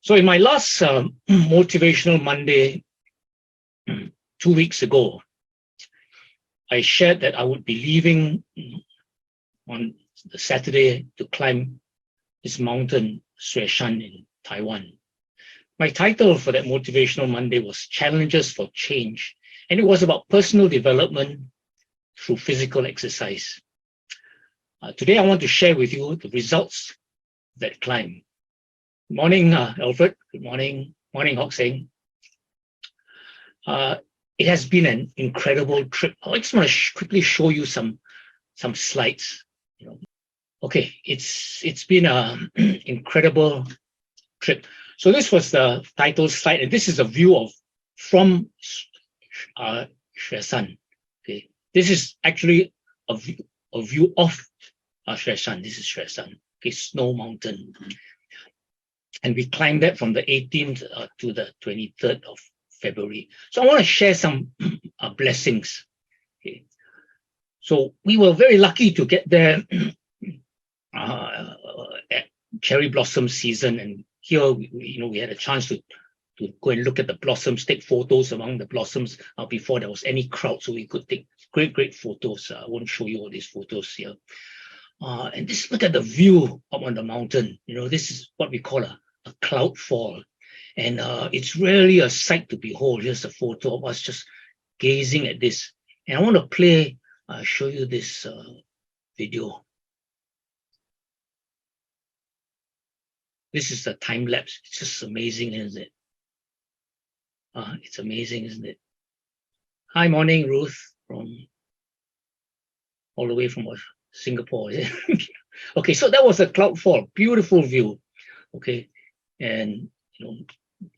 So in my last Motivational Monday 2 weeks ago, I shared that I would be leaving on the Saturday to climb this mountain, Xueshan in Taiwan. My title for that Motivational Monday was Challenges for Change, and it was about personal development through physical exercise. Today, I want to share with you the results of that climb. Good morning, Alfred. Good morning. Morning, Hock-Seng. It has been an incredible trip. I just want to quickly show you some slides. Okay, it's been an incredible trip. So this was the title slide, and this is a view from Xueshan. Okay, this is actually a view of Xueshan. This is Xueshan, okay, snow mountain, and we climbed that from the 18th to the 23rd of February. So I want to share some blessings. Okay, so we were very lucky to get there at cherry blossom season, and here we had a chance to go and look at the blossoms, take photos among the blossoms before there was any crowd, so we could take great photos. I won't show you all these photos here. And just look at the view up on the mountain. This is what we call a cloud fall, and it's really a sight to behold. Here's a photo of us just gazing at this, and I want to show you this video. This is the time lapse. It's just amazing, isn't it? It's amazing, isn't it? Hi, morning, Ruth, from all the way from Singapore. Okay, so that was a cloud fall, beautiful view. Okay, and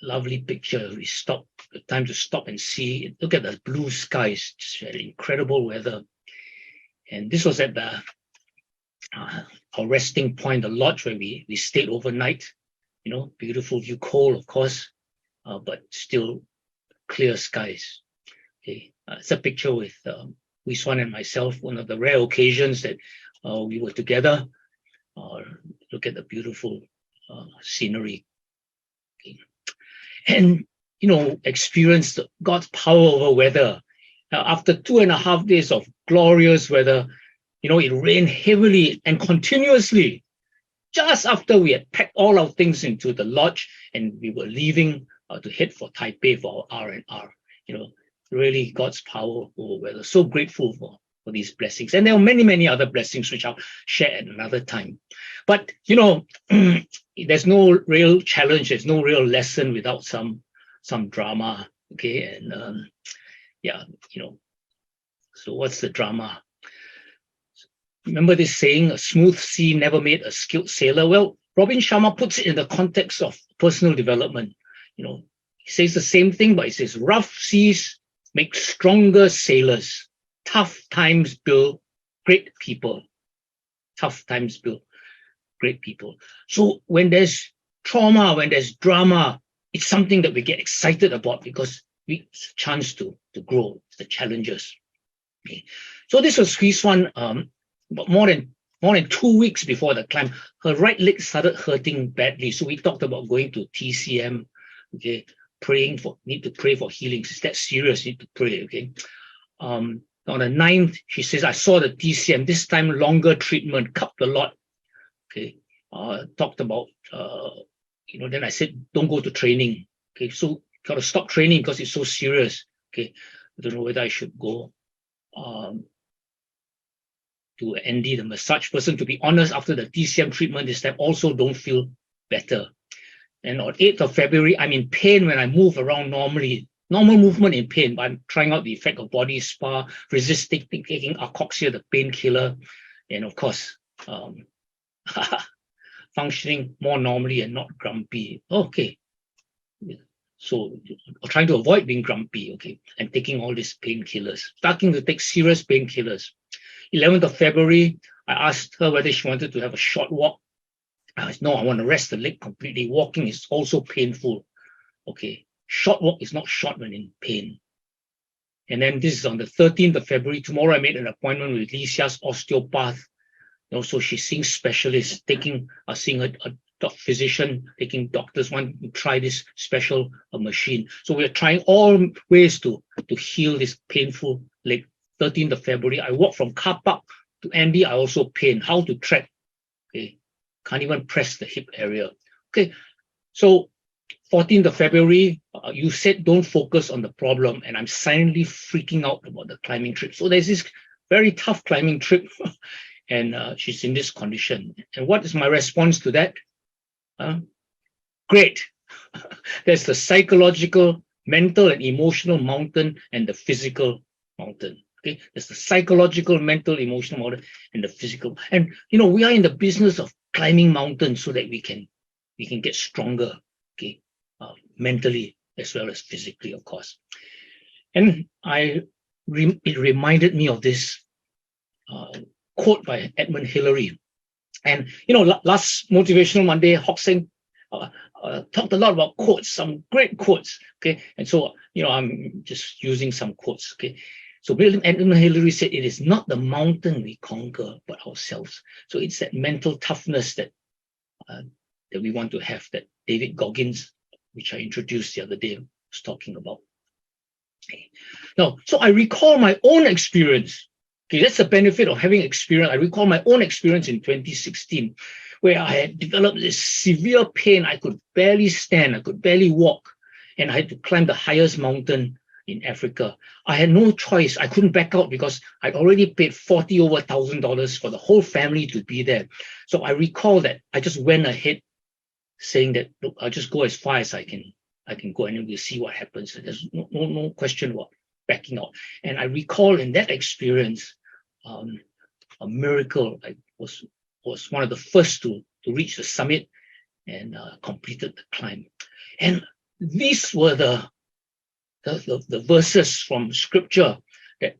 lovely picture. We stopped. The time to stop and see. Look at the blue skies. Just incredible weather. And this was at the our resting point, the lodge where we stayed overnight. Beautiful view, cold of course, but still clear skies. Okay, it's a picture with Xueshan and myself, one of the rare occasions that we were together. Look at the beautiful scenery. Okay. And experience God's power over weather. After 2.5 days of glorious weather, it rained heavily and continuously just after we had packed all our things into the lodge and we were leaving to head for Taipei for our R&R. Really God's power over weather. So grateful for these blessings. And there are many other blessings which I'll share at another time. But, there's no real challenge, there's no real lesson without some drama. Okay, and so what's the drama? Remember this saying, a smooth sea never made a skilled sailor? Well, Robin Sharma puts it in the context of personal development. He says the same thing, but he says rough seas make stronger sailors. Tough times build great people. Tough times build great people. So when there's trauma, when there's drama, it's something that we get excited about because it's a chance to grow, the challenges. Okay. So this was Xueshan. But more than 2 weeks before the climb, her right leg started hurting badly. So we talked about going to TCM, okay, need to pray for healing. Is that serious? Need to pray, okay? On the 9th, she says, I saw the TCM, this time longer treatment, cupped a lot. Okay, talked about, then I said, don't go to training. Okay, so got to stop training because it's so serious. Okay, I don't know whether I should go. To Andy, the massage person. To be honest, after the TCM treatment this time, also don't feel better. And on 8th of February, I'm in pain when I move around normally. Normal movement in pain, but I'm trying out the effect of body spa, resisting taking Acoxia, the painkiller, and of course, functioning more normally and not grumpy. Okay. So trying to avoid being grumpy, okay, and taking all these painkillers, starting to take serious painkillers. 11th of February, I asked her whether she wanted to have a short walk. No, I want to rest the leg completely. Walking is also painful. Okay, short walk is not short when in pain. And then this is on the 13th of February. Tomorrow I made an appointment with Lisia's osteopath. So she's seeing specialists, seeing physician, taking doctors want to try this special machine. So we're trying all ways to heal this painful leg. 13th of February, I walk from car park to Andy. I also pain. How to track? Okay, can't even press the hip area. Okay, so 14th of February, you said don't focus on the problem, and I'm silently freaking out about the climbing trip. So there's this very tough climbing trip, and she's in this condition. And what is my response to that? Great. There's the psychological, mental, and emotional mountain, and the physical mountain. Okay, there's the psychological, mental, emotional mountain, and the physical. And we are in the business of climbing mountains so that we can get stronger. Okay, mentally as well as physically, of course. And it reminded me of this quote by Edmund Hillary. And last Motivational Monday, Hoxing talked a lot about quotes, some great quotes. Okay, and so I'm just using some quotes. Okay, so Edmund Hillary said, "It is not the mountain we conquer, but ourselves." So it's that mental toughness that we want to have, that David Goggins, which I introduced the other day, was talking about. Okay. Now, so I recall my own experience. Okay, that's the benefit of having experience. I recall my own experience in 2016, where I had developed this severe pain. I could barely stand, I could barely walk, and I had to climb the highest mountain in Africa. I had no choice. I couldn't back out because I'd already paid $40,000 for the whole family to be there. So I recall that I just went ahead saying that, look, I'll just go as far as I can go, and we'll see what happens. There's no question about backing out. And I recall in that experience, a miracle. I was one of the first to reach the summit and completed the climb. And these were the verses from Scripture that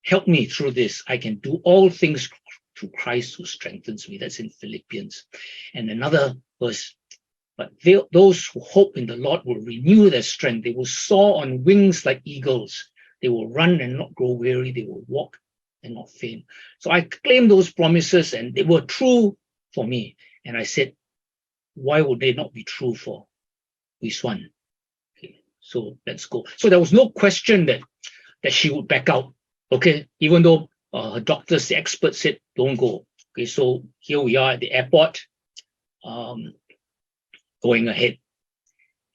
helped me through this. I can do all things through Christ who strengthens me. That's in Philippians. And another verse, but those who hope in the Lord will renew their strength. They will soar on wings like eagles. They will run and not grow weary. They will walk and not faint. So I claimed those promises, and they were true for me. And I said, why would they not be true for Xueshan? Okay, so let's go. So there was no question that she would back out. Okay, even though her doctors, the experts said, don't go. Okay, so here we are at the airport, going ahead.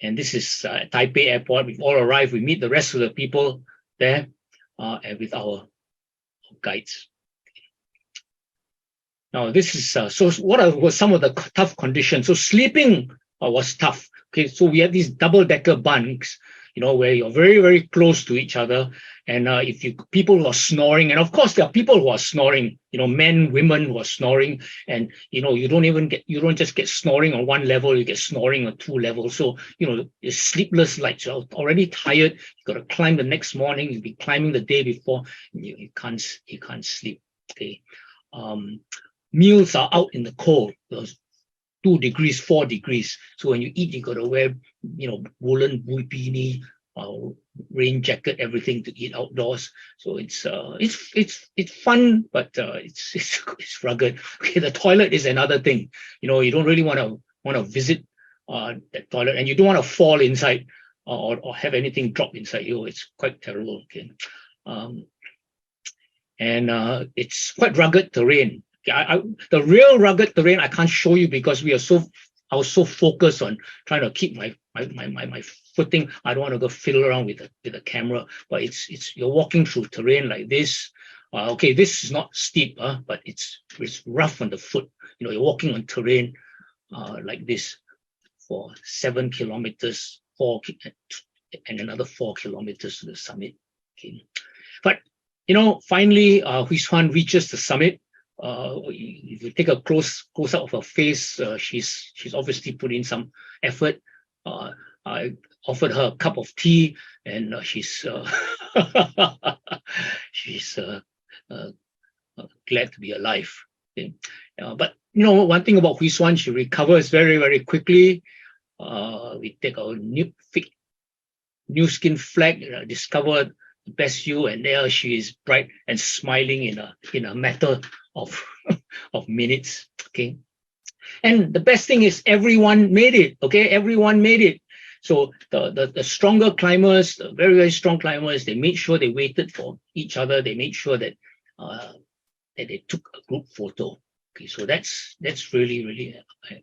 And this is Taipei Airport. We've all arrived. We meet the rest of the people there, and with our guides. Now, this is so. What were some of the tough conditions? So sleeping was tough. Okay, so we had these double-decker bunks, where you're very, very close to each other, and people who are snoring, and of course there are people who are snoring, men, women who are snoring, and you don't just get snoring on one level, you get snoring on two levels. So it's sleepless nights. You're already tired. You got to climb the next morning. You'll be climbing the day before. You can't sleep. Okay, meals are out in the cold. Those 2 degrees, 4 degrees. So when you eat, you got to wear, woolen beanie, rain jacket, everything to eat outdoors. So it's fun, but it's rugged. Okay, the toilet is another thing. You don't really want to visit that toilet, and you don't want to fall inside or have anything drop inside you. It's quite terrible. Okay, and it's quite rugged terrain. The real rugged terrain I can't show you because I was so focused on trying to keep my footing. I don't want to go fiddle around with the camera, but you're walking through terrain like this. Okay, this is not steep, but it's rough on the foot. You're walking on terrain like this for 7 kilometers, and another 4 kilometers to the summit. Okay, but finally, Xueshan reaches the summit. If you take a close up of her face, she's obviously put in some effort. I offered her a cup of tea, and she's glad to be alive. Okay? But one thing about Xueshan, she recovers very, very quickly. We take our new skin flag, discovered the best you, and there she is, bright and smiling in a matter of minutes. Okay, And the best thing is everyone made it. Okay, everyone made it. So the stronger climbers, the very, very strong climbers, they made sure they waited for each other. They made sure that that they took a group photo. Okay, so that's really, really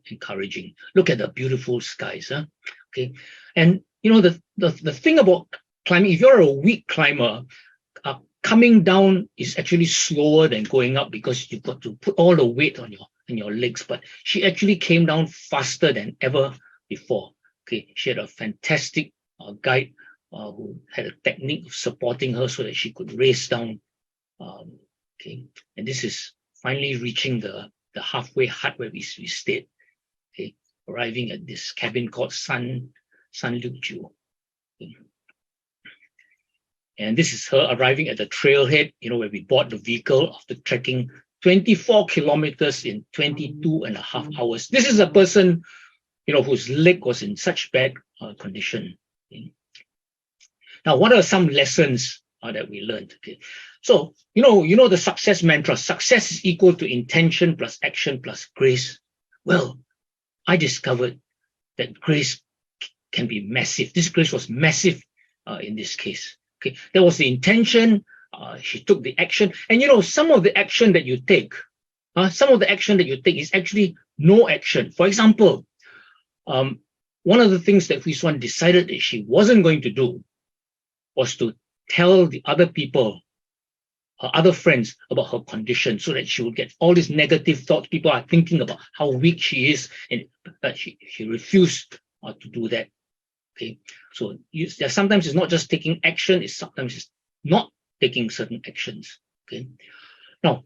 encouraging. Look at the beautiful skies, huh? Okay, and you know the thing about climbing, if you're a weak climber, coming down is actually slower than going up because you've got to put all the weight on your legs. But she actually came down faster than ever before. Okay, she had a fantastic guide who had a technique of supporting her so that she could race down. Okay, and this is finally reaching the halfway hut where we stayed. Okay, arriving at this cabin called San Liu Jiu. Okay. And this is her arriving at the trailhead, you know, where we bought the vehicle after trekking 24 kilometers in 22 and a half hours. This is a person, you know, whose leg was in such bad condition. Okay. Now, what are some lessons that we learned? Okay. So, you know the success mantra, success is equal to intention plus action plus grace. Well, I discovered that grace can be massive. This grace was massive in this case. Okay, there was the intention. She took the action, and you know some of the action that you take, is actually no action. For example, one of the things that Xueshan decided that she wasn't going to do was to tell the other people, her other friends, about her condition, so that she would get all these negative thoughts. People are thinking about how weak she is, and she refused to do that. Okay, so sometimes it's not just taking action; sometimes it's not taking certain actions. Okay, now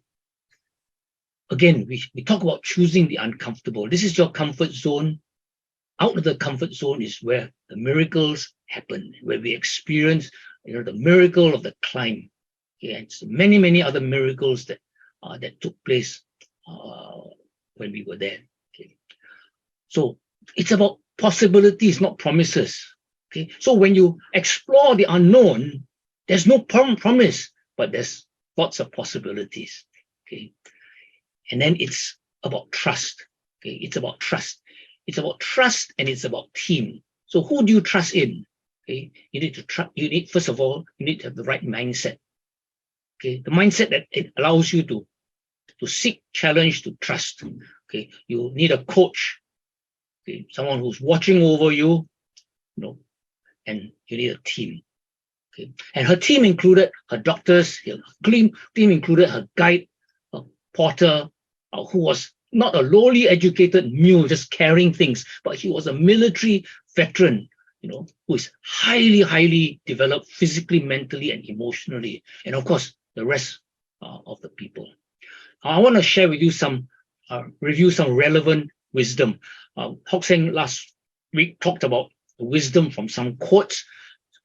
again, we talk about choosing the uncomfortable. This is your comfort zone. Out of the comfort zone is where the miracles happen, where we experience, the miracle of the climb. Okay, and so many other miracles that took place when we were there. Okay, so it's about possibilities, not promises. Okay, so when you explore the unknown, there's no promise, but there's lots of possibilities. Okay, and then it's about trust. Okay, it's about trust. It's about trust, and it's about team. So who do you trust in? Okay, you need to trust. First of all, you need to have the right mindset. Okay, the mindset that it allows you to seek challenge, to trust. Okay, you need a coach. Okay, someone who's watching over you, and you need a team. Okay, and her team included her doctors. Her team included her guide, her porter, who was not a lowly educated mule just carrying things, but he was a military veteran, who is highly developed physically, mentally, and emotionally, and of course the rest of the people. I want to share with you review some relevant wisdom. Xueshan last week talked about the wisdom from some quotes,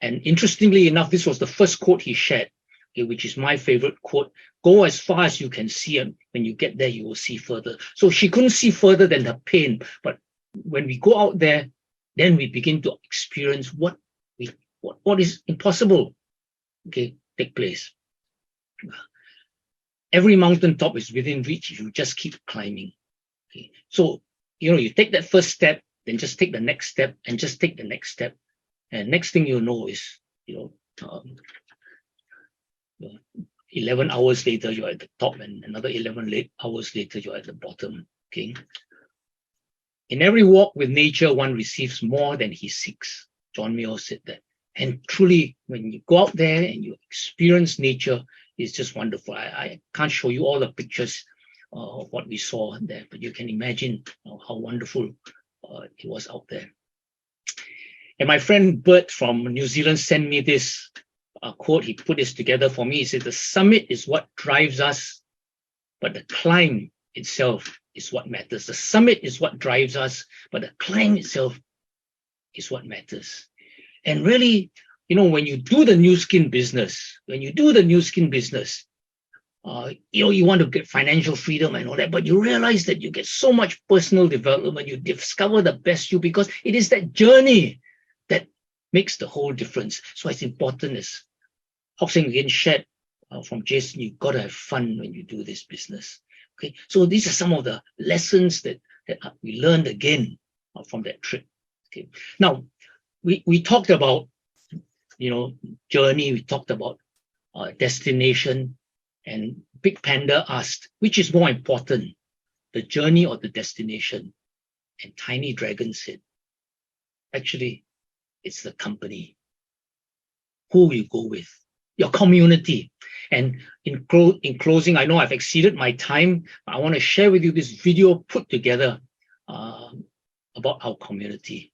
and interestingly enough, this was the first quote he shared, which is my favorite quote: "Go as far as you can see, and when you get there, you will see further." So she couldn't see further than the pain, but when we go out there, then we begin to experience what is impossible. Okay, take place. Every mountaintop is within reach if you just keep climbing. Okay, so you take that first step, then just take the next step, and just take the next step, and next thing you know is 11 hours later you're at the top, and another 11 hours later you're at the bottom. Okay, in every walk with nature, one receives more than he seeks. John Mayo said that, and truly, when you go out there and you experience nature, it's just wonderful. I can't show you all the pictures of what we saw there, but you can imagine how wonderful it was out there. And my friend Bert from New Zealand sent me this quote. He put this together for me. He said, "The summit is what drives us, but the climb itself is what matters." The summit is what drives us, but the climb itself is what matters. And really, when you do the new skin business, you want to get financial freedom and all that, but you realize that you get so much personal development. You discover the best you, because it is that journey that makes the whole difference. So it's important, as Xueshan again shared from Jason, you've got to have fun when you do this business. Okay, so these are some of the lessons that that we learned again from that trip. Okay. Now, we talked about, journey, we talked about destination, and Big Panda asked, which is more important, the journey or the destination? And Tiny Dragon said, actually, it's the company. Who you go with, your community. And in closing, I know I've exceeded my time, but I want to share with you this video put together about our community.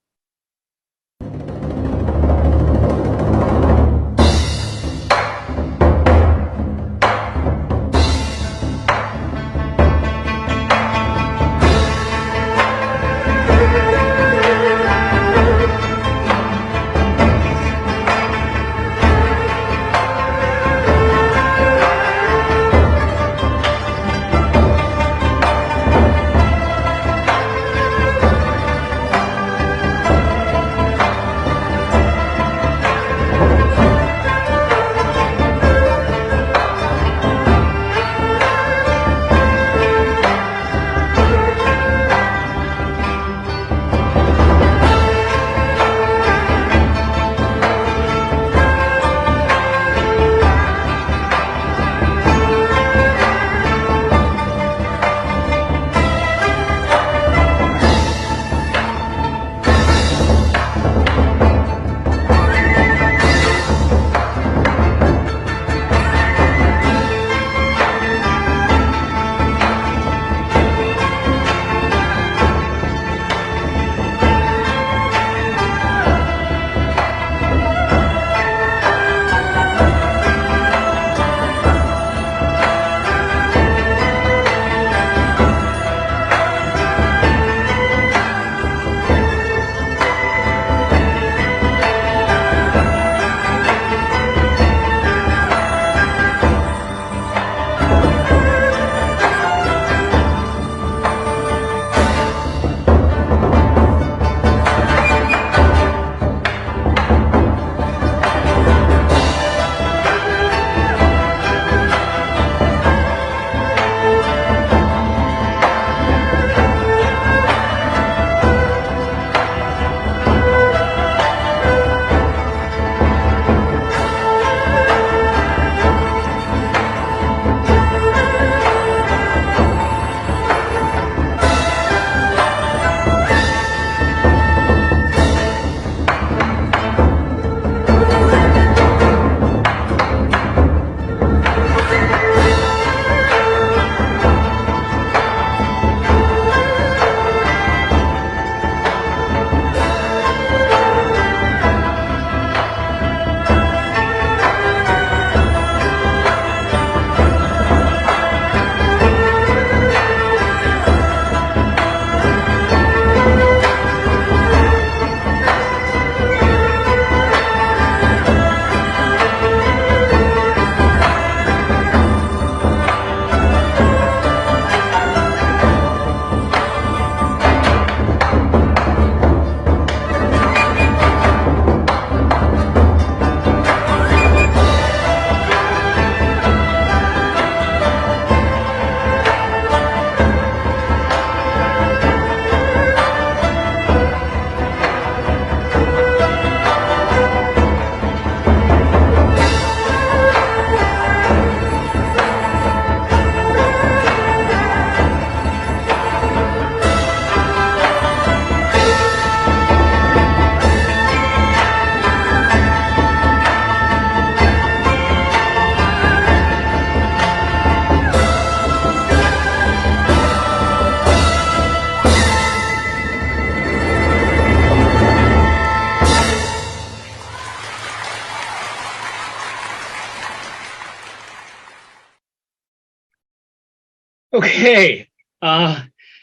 Okay,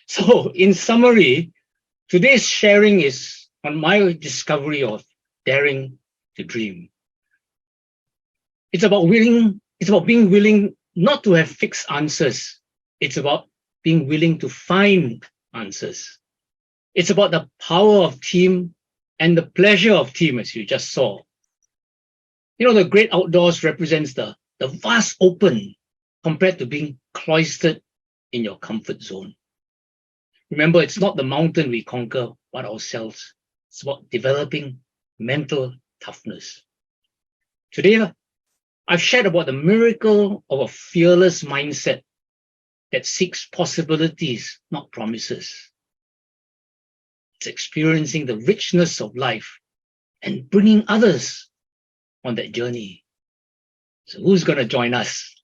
so in summary, today's sharing is on my discovery of daring to dream. It's about being willing not to have fixed answers. It's about being willing to find answers. It's about the power of team and the pleasure of team, as you just saw. The great outdoors represents the vast open compared to being cloistered in your comfort zone. Remember, it's not the mountain we conquer, but ourselves. It's about developing mental toughness. Today, I've shared about the miracle of a fearless mindset that seeks possibilities, not promises. It's experiencing the richness of life and bringing others on that journey. So who's going to join us?